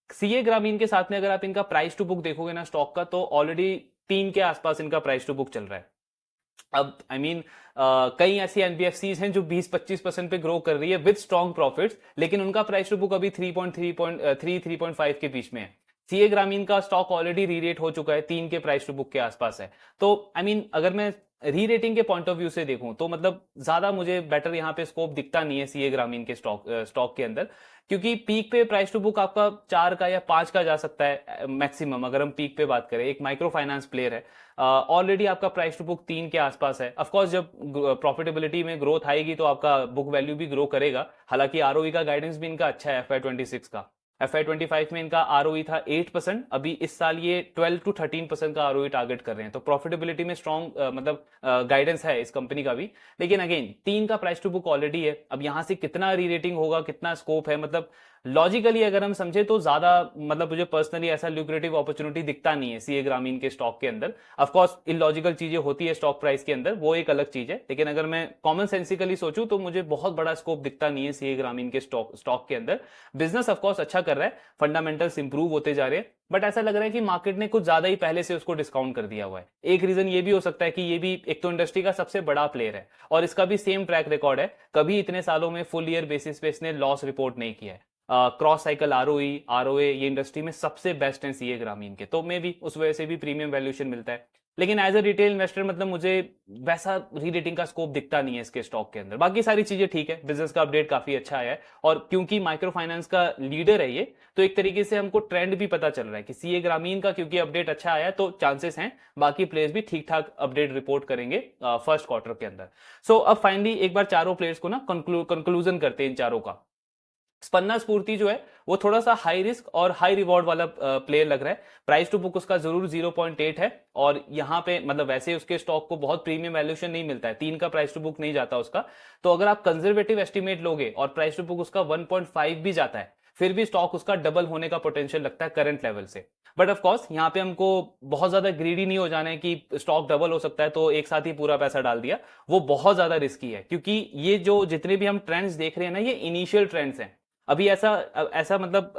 सीए ग्रामीण के साथ में अगर आप इनका प्राइस टू बुक देखोगे ना स्टॉक का, तो ऑलरेडी 3 के आसपास इनका प्राइस टू बुक चल रहा है। अब कई ऐसी एनबीएफसीज हैं जो 20-25% पे ग्रो कर रही है विद स्ट्रॉन्ग प्रॉफिट्स, लेकिन उनका प्राइस टू बुक अभी 3.5 के बीच में है। सीए ग्रामीण का स्टॉक ऑलरेडी री रेट हो चुका है, 3 के प्राइस टू बुक के आसपास है। तो अगर मैं री रेटिंग के पॉइंट ऑफ व्यू से देखूं तो मतलब ज्यादा मुझे बेटर यहाँ पे स्कोप दिखता नहीं है सीए ग्रामीण के स्टॉक के अंदर, क्योंकि पीक पे प्राइस टू बुक आपका 4 का या 5 का जा सकता है मैक्सिमम, अगर हम पीक पे बात करें। एक माइक्रो फाइनेंस प्लेयर है, ऑलरेडी आपका प्राइस टू बुक 3 के आसपास है। ऑफकोर्स जब प्रॉफिटेबिलिटी में ग्रोथ आएगी तो आपका बुक वैल्यू भी ग्रो करेगा। हालांकि आरओई का गाइडेंस भी इनका अच्छा है FY26 का। FY25 में इनका आरओई था 8%, अभी इस साल ये 12 to 13% का आरओई टारगेट कर रहे हैं। तो प्रॉफिटेबिलिटी में स्ट्रॉन्ग मतलब गाइडेंस है इस कंपनी का भी। लेकिन अगेन 3 का प्राइस टू बुक ऑलरेडी है, अब यहां से कितना री रेटिंग होगा, कितना स्कोप है, मतलब लॉजिकली अगर हम समझे तो ज्यादा मतलब मुझे पर्सनली ऐसा ल्यूक्रेटिव अपॉर्चुनिटी दिखता नहीं है सीए ग्रामीण के स्टॉक के अंदर। ऑफकोर्स इलॉजिकल चीजें होती है स्टॉक प्राइस के अंदर, वो एक अलग चीज है, लेकिन अगर मैं कॉमन सेंसिकली सोचूं तो मुझे बहुत बड़ा स्कोप दिखता नहीं है सीए ग्रामीण के स्टॉक के अंदर। बिजनेस ऑफकोर्स अच्छा कर रहा है, फंडामेंटल्स इंप्रूव होते जा रहे हैं, बट ऐसा लग रहा है कि मार्केट ने कुछ ज्यादा ही पहले से उसको डिस्काउंट कर दिया हुआ है। एक रीजन ये भी हो सकता है कि ये भी एक तो इंडस्ट्री का सबसे बड़ा प्लेयर है और इसका भी सेम ट्रैक रिकॉर्ड है, कभी इतने सालों में फुल ईयर बेसिस पे इसने लॉस रिपोर्ट नहीं किया है। क्रॉस साइकिल आरओई आरओए ये इंडस्ट्री में सबसे बेस्ट है सीए ग्रामीण के, तो मे भी उस वजह से भी प्रीमियम वैल्यूएशन मिलता है। लेकिन एज अ रिटेल इन्वेस्टर मतलब मुझे वैसा री रेटिंग का स्कोप दिखता नहीं है इसके स्टॉक के अंदर। बाकी सारी चीजें ठीक है, बिजनेस का अपडेट काफी अच्छा आया है, और क्योंकि माइक्रो फाइनेंस का लीडर है ये, तो एक तरीके से हमको ट्रेंड भी पता चल रहा है कि सीए ग्रामीण का क्योंकि अपडेट अच्छा आया तो चांसेस हैं बाकी प्लेयर्स भी ठीक ठाक अपडेट रिपोर्ट करेंगे फर्स्ट क्वार्टर के अंदर। सो अब फाइनली एक बार चारों प्लेयर्स को ना कंक्लूजन करते हैं इन चारों का। स्पन्ना स्फूर्ति जो है वो थोड़ा सा हाई रिस्क और हाई रिवॉर्ड वाला प्लेयर लग रहा है। प्राइस टू बुक उसका जरूर 0.8 है, और यहाँ पे मतलब वैसे उसके स्टॉक को बहुत प्रीमियम वैल्यूएशन नहीं मिलता है, 3 का प्राइस टू बुक नहीं जाता उसका। तो अगर आप कंजर्वेटिव एस्टिमेट लोगे और प्राइस टू बुक उसका 1.5 भी जाता है, फिर भी स्टॉक उसका डबल होने का पोटेंशियल लगता है करंट लेवल से। बट ऑफ कोर्स यहाँ पे हमको बहुत ज्यादा ग्रीडी नहीं हो जाना है कि स्टॉक डबल हो सकता है तो एक साथ ही पूरा पैसा डाल दिया, वो बहुत ज्यादा रिस्की है, क्योंकि ये जो जितने भी हम ट्रेंड्स देख रहे हैं ना, ये इनिशियल ट्रेंड्स हैं। अभी ऐसा ऐसा मतलब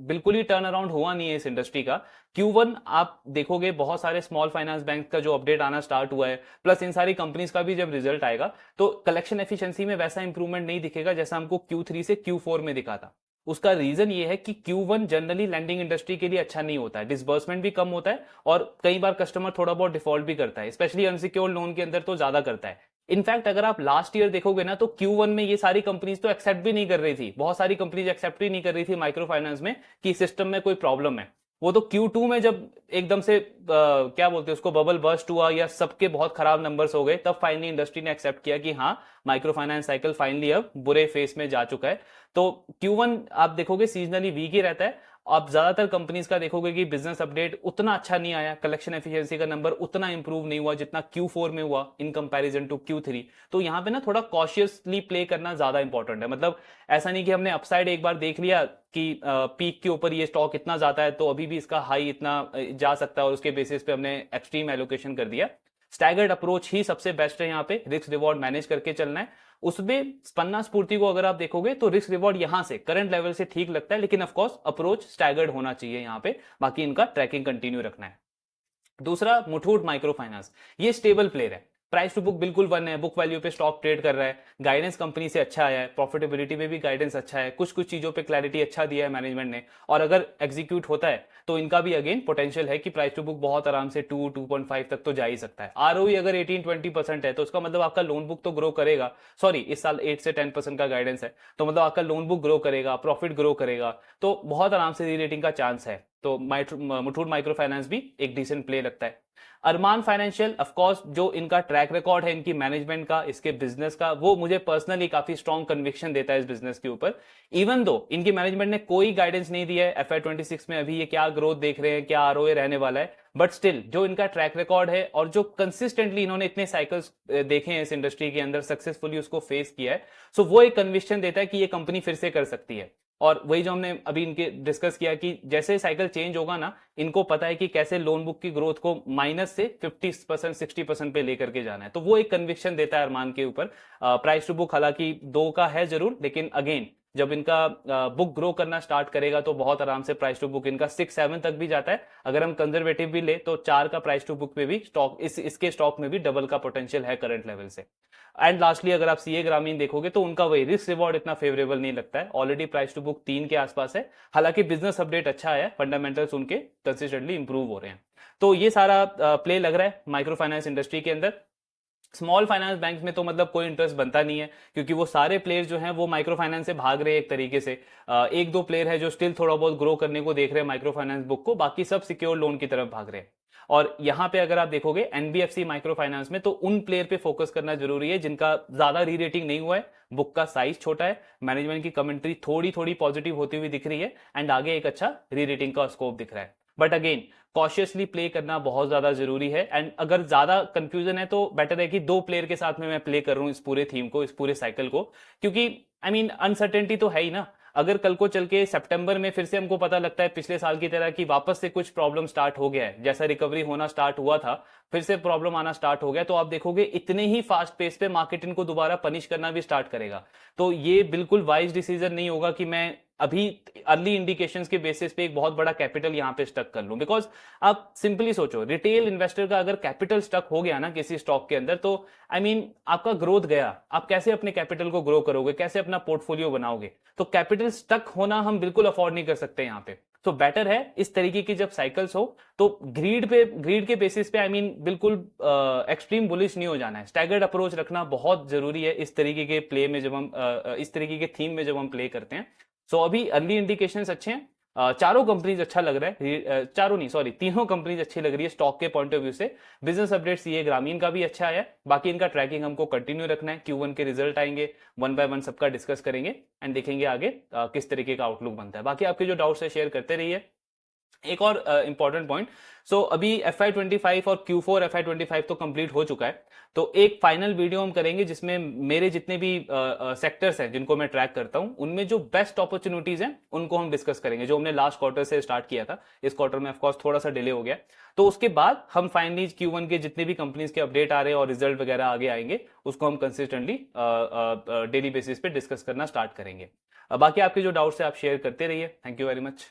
बिल्कुल ही टर्न अराउंड हुआ नहीं है इस इंडस्ट्री का। Q1 आप देखोगे बहुत सारे स्मॉल फाइनेंस बैंक का जो अपडेट आना स्टार्ट हुआ है, प्लस इन सारी कंपनीज का भी जब रिजल्ट आएगा तो कलेक्शन एफिशिएंसी में वैसा इंप्रूवमेंट नहीं दिखेगा जैसा हमको Q3 से Q4 में दिखा था। उसका रीजन ये है कि Q1 जनरली लैंडिंग इंडस्ट्री के लिए अच्छा नहीं होता है, डिसबर्समेंट भी कम होता है और कई बार कस्टमर थोड़ा बहुत डिफॉल्ट भी करता है, स्पेशली अनसिक्योर्ड लोन के अंदर तो ज्यादा करता है। इनफैक्ट अगर आप लास्ट ईयर देखोगे ना तो Q1 में ये सारी कंपनीज तो एक्सेप्ट भी नहीं कर रही थी, बहुत सारी कंपनीज एक्सेप्ट ही नहीं कर रही थी माइक्रो फाइनेंस में कि सिस्टम में कोई प्रॉब्लम है। वो तो Q2 में जब एकदम से क्या बोलते हैं उसको, बबल बर्स्ट हुआ या सबके बहुत खराब नंबर्स हो गए, तब फाइनली इंडस्ट्री ने एक्सेप्ट किया कि हाँ माइक्रो फाइनेंस साइकिल फाइनली अब बुरे फेस में जा चुका है। तो Q1 आप देखोगे सीजनली वीक ही रहता है। आप ज्यादातर कंपनीज का देखोगे कि बिजनेस अपडेट उतना अच्छा नहीं आया, कलेक्शन एफिशिएंसी का नंबर उतना इंप्रूव नहीं हुआ जितना Q4 में हुआ इन कंपैरिजन टू Q3। तो यहाँ पे ना थोड़ा कॉशियसली प्ले करना ज्यादा इंपॉर्टेंट है। मतलब ऐसा नहीं कि हमने अपसाइड एक बार देख लिया कि पीक के ऊपर ये स्टॉक इतना जाता है तो अभी भी इसका हाई इतना जा सकता है और उसके बेसिस पे हमने एक्सट्रीम एलोकेशन कर दिया। स्टैगर्ड अप्रोच ही सबसे बेस्ट है, यहाँ पे रिस्क रिवॉर्ड मैनेज करके चलना है। उसमें स्पन्ना स्फूर्ति को अगर आप देखोगे तो रिस्क रिवॉर्ड यहां से करंट लेवल से ठीक लगता है, लेकिन ऑफ कोर्स अप्रोच स्टैगर्ड होना चाहिए यहाँ पे, बाकी इनका ट्रैकिंग कंटिन्यू रखना है। दूसरा मुथूट माइक्रो फाइनेंस, ये स्टेबल प्लेयर है, प्राइस टू बुक बिल्कुल 1 है, बुक वैल्यू पे स्टॉक ट्रेड कर रहा है, गाइडेंस कंपनी से अच्छा आया है, प्रॉफिटेबिलिटी में भी गाइडेंस अच्छा है, कुछ कुछ चीजों पे क्लैरिटी अच्छा दिया है मैनेजमेंट ने, और अगर एग्जीक्यूट होता है तो इनका भी अगेन पोटेंशियल है कि प्राइस टू बुक बहुत आराम से 2.5 तक तो जा ही सकता है। आरओई अगर 18-20% है तो उसका मतलब आपका लोन बुक तो ग्रो करेगा, सॉरी इस साल 8 से 10% का गाइडेंस है, तो मतलब आपका लोन बुक ग्रो करेगा, प्रॉफिट ग्रो करेगा, तो बहुत आराम से री रेटिंग का चांस है। तो मुथूट माइक्रो फाइनेंस भी एक डिसेंट प्ले लगता है। अरमान फाइनेंशियल ऑफ कोर्स जो इनका ट्रैक रिकॉर्ड है इनकी मैनेजमेंट का, इसके बिजनेस का, वो मुझे पर्सनली काफी स्ट्रॉन्ग कन्विक्शन देता है इस बिजनेस के ऊपर। इवन दो इनकी मैनेजमेंट ने कोई गाइडेंस नहीं दिया है FY26 में अभी ये क्या ग्रोथ देख रहे हैं, क्या आरओए रहने वाला है, बट स्टिल जो इनका ट्रैक रिकॉर्ड है और जो कंसिस्टेंटली इन्होंने इतने साइकिल्स देखे हैं इस इंडस्ट्री के अंदर, सक्सेसफुली उसको फेस किया है, सो वो एक कन्विक्शन देता है कि ये कंपनी फिर से कर सकती है। और वही जो हमने अभी इनके डिस्कस किया कि जैसे साइकिल चेंज होगा ना, इनको पता है कि कैसे लोन बुक की ग्रोथ को माइनस से 50% 60% पे लेकर के जाना है, तो वो एक कन्विक्शन देता है अरमान के ऊपर। प्राइस टू बुक हालांकि 2 का है जरूर, लेकिन अगेन जब इनका बुक ग्रो करना स्टार्ट करेगा तो बहुत आराम से प्राइस टू बुक इनका 6-7 तक भी जाता है। अगर हम कंजर्वेटिव भी ले तो 4 का प्राइस टू बुक में भी स्टॉक इसके स्टॉक में भी डबल का पोटेंशियल है करंट लेवल से। एंड लास्टली अगर आप सीए ग्रामीण देखोगे तो उनका वही रिस्क रिवॉर्ड इतना फेवरेबल नहीं लगता है, ऑलरेडी प्राइस टू बुक 3 के आसपास है, हालांकि बिजनेस अपडेट अच्छा है, फंडामेंटल्स उनके कंसिस्टेंटली इंप्रूव हो रहे हैं। तो ये सारा प्ले लग रहा है माइक्रो फाइनेंस इंडस्ट्री के अंदर। स्मॉल फाइनेंस बैंक में तो मतलब कोई इंटरेस्ट बनता नहीं है, क्योंकि वो सारे प्लेयर जो हैं वो माइक्रो फाइनेंस से भाग रहे हैं एक तरीके से। एक दो प्लेयर है जो स्टिल थोड़ा बहुत ग्रो करने को देख रहे हैं माइक्रो फाइनेंस बुक को, बाकी सब सिक्योर लोन की तरफ भाग रहे हैं। और यहाँ पे अगर आप देखोगे एनबीएफसी माइक्रो फाइनेंस में, तो उन प्लेयर पे फोकस करना जरूरी है जिनका ज्यादा री रेटिंग नहीं हुआ है, बुक का साइज छोटा है, मैनेजमेंट की कमेंट्री थोड़ी थोड़ी पॉजिटिव होती हुई दिख रही है, एंड आगे एक अच्छा री रेटिंग का स्कोप दिख रहा है। बट अगेन कॉशियसली प्ले करना बहुत ज्यादा जरूरी है, एंड अगर ज्यादा कंफ्यूजन है तो बेटर है कि दो प्लेयर के साथ में मैं प्ले कर रहा हूं इस पूरे थीम को, इस पूरे साइकिल को, क्योंकि आई मीन अनसर्टेनिटी तो है ही ना। अगर कल को चल के सितंबर में फिर से हमको पता लगता है पिछले साल की तरह कि वापस से कुछ प्रॉब्लम स्टार्ट हो गया है, जैसा रिकवरी होना स्टार्ट हुआ था फिर से प्रॉब्लम आना स्टार्ट हो गया, तो आप देखोगे इतने ही फास्ट पेस पे मार्केट इनको दोबारा पनिश करना भी स्टार्ट करेगा। तो ये बिल्कुल वाइज डिसीजन नहीं होगा कि मैं अभी अर्ली इंडिकेशंस के बेसिस पे एक बहुत बड़ा कैपिटल यहां पे स्टक कर लूं, बिकॉज आप सिंपली सोचो, रिटेल इन्वेस्टर का अगर कैपिटल स्टक हो गया ना किसी स्टॉक के अंदर, तो आई मीन आपका ग्रोथ गया। आप कैसे अपने कैपिटल को ग्रो करोगे, कैसे अपना पोर्टफोलियो बनाओगे? तो कैपिटल स्टक होना हम बिल्कुल अफोर्ड नहीं कर सकते यहाँ पे। तो बेटर है इस तरीके की जब साइकिल्स हो तो ग्रीड के बेसिस पे आई मीन बिल्कुल एक्सट्रीम बुलिश नहीं हो जाना है। स्टैगर्ड अप्रोच रखना बहुत जरूरी है इस तरीके के प्ले में, जब हम इस तरीके के थीम में जब हम प्ले करते हैं। सो अभी अर्ली इंडिकेशंस अच्छे हैं, चारों कंपनीज अच्छा लग रहा है, चारों नहीं सॉरी तीनों कंपनीज अच्छी लग रही है स्टॉक के पॉइंट ऑफ व्यू से। बिजनेस अपडेट सीए ग्रामीण का भी अच्छा है, बाकी इनका ट्रैकिंग हमको कंटिन्यू रखना है। Q1 के रिजल्ट आएंगे, वन बाय वन सबका डिस्कस करेंगे एंड देखेंगे आगे किस तरीके का आउटलुक बनता है। बाकी आपके जो डाउट्स है शेयर करते रहिए। एक और इंपॉर्टेंट पॉइंट, सो अभी FY25 और Q4 FY25 तो कंप्लीट हो चुका है, तो एक फाइनल वीडियो हम करेंगे जिसमें मेरे जितने भी सेक्टर्स हैं जिनको मैं ट्रैक करता हूं, उनमें जो बेस्ट अपॉर्चुनिटीज हैं उनको हम डिस्कस करेंगे, जो हमने लास्ट क्वार्टर से स्टार्ट किया था। इस क्वार्टर में ऑफकोर्स थोड़ा सा डिले हो गया, तो उसके बाद हम फाइनली Q1 के जितने भी कंपनीज के अपडेट आ रहे हैं और रिजल्ट वगैरह आगे आएंगे, उसको हम कंसिस्टेंटली डेली बेसिस पे डिस्कस करना स्टार्ट करेंगे। बाकी आपके जो डाउट्स है आप शेयर करते रहिए। Thank you very much.